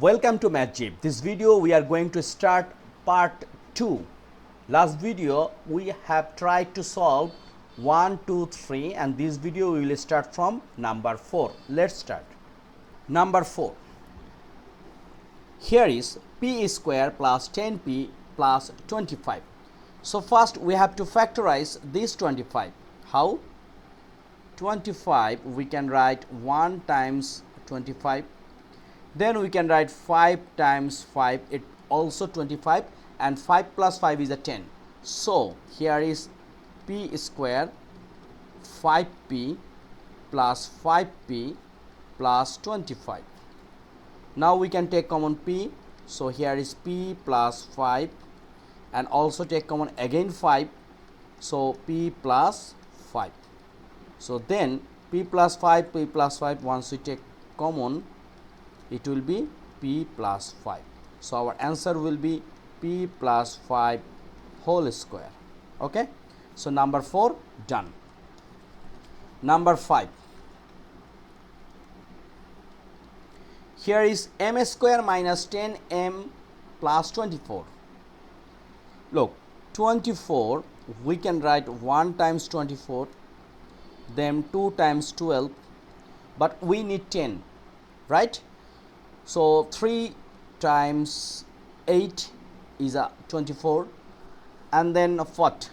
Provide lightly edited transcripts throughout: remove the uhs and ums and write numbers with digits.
Welcome to MathZip. This video we are going to start part 2. Last video we have tried to solve 1, 2, 3 and this video we will start from number 4. Let's start. Number 4. Here is p square plus 10p plus 25. So first we have to factorize this 25. How? 25 we can write 1 times 25. Then we can write 5 times 5, it also 25, and 5 plus 5 is a 10. So here is p square 5p plus 5p plus 25. Now we can take common p, so here is p plus 5 and also take common again 5, so p plus 5. So then p plus 5, once we take common, it will be p plus 5. So our answer will be p plus 5 whole square. Okay. So number 4 done. Number 5. Here is m square minus 10m plus 24. Look, 24 we can write 1 times 24, then 2 times 12, but we need 10, right? So 3 times 8 is a 24, and then what?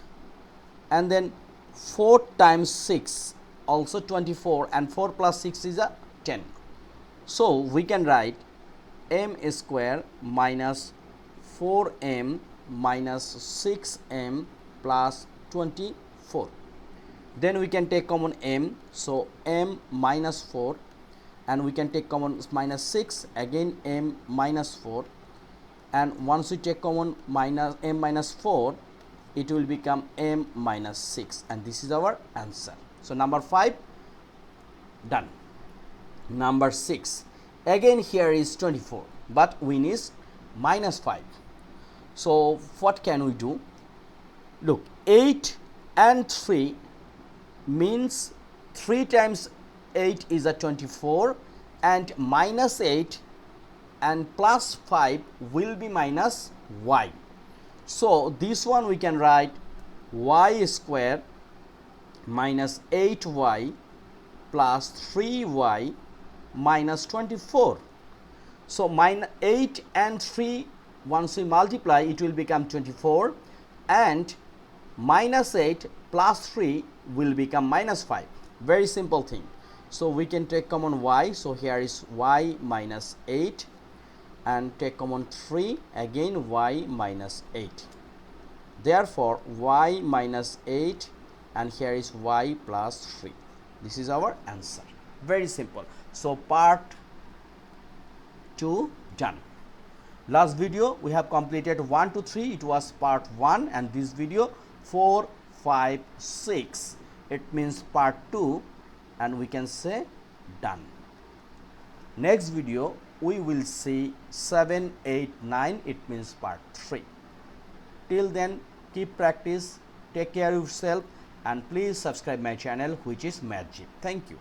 And then 4 times 6 also 24, and 4 plus 6 is a 10. So we can write m square minus 4m minus 6m plus 24. Then we can take common m, so m minus 4, and we can take common minus 6, again m minus 4, and once we take common minus m minus 4, it will become m minus 6, and this is our answer. So number 5 done. Number 6, again here is 24, but we need minus 5. So what can we do? Look, 8 and 3 means 3 times 8 is a 24, and minus 8 and plus 5 will be minus y. So this one we can write y square minus 8y plus 3y minus 24. So minus 8 and 3, once we multiply, it will become 24, and minus 8 plus 3 will become minus 5. Very simple thing. So we can take common y, so here is y minus 8, and take common 3, again y minus 8. Therefore y minus 8, and here is y plus 3. This is our answer. Very simple. So part 2 done. Last video we have completed 1 to 3, it was part 1, and this video 4, 5, 6, it means part 2, and we can say done. Next video we will see 7, 8, 9, it means part 3. Till then, keep practice, take care of yourself, and please subscribe my channel, which is MathZip. Thank you.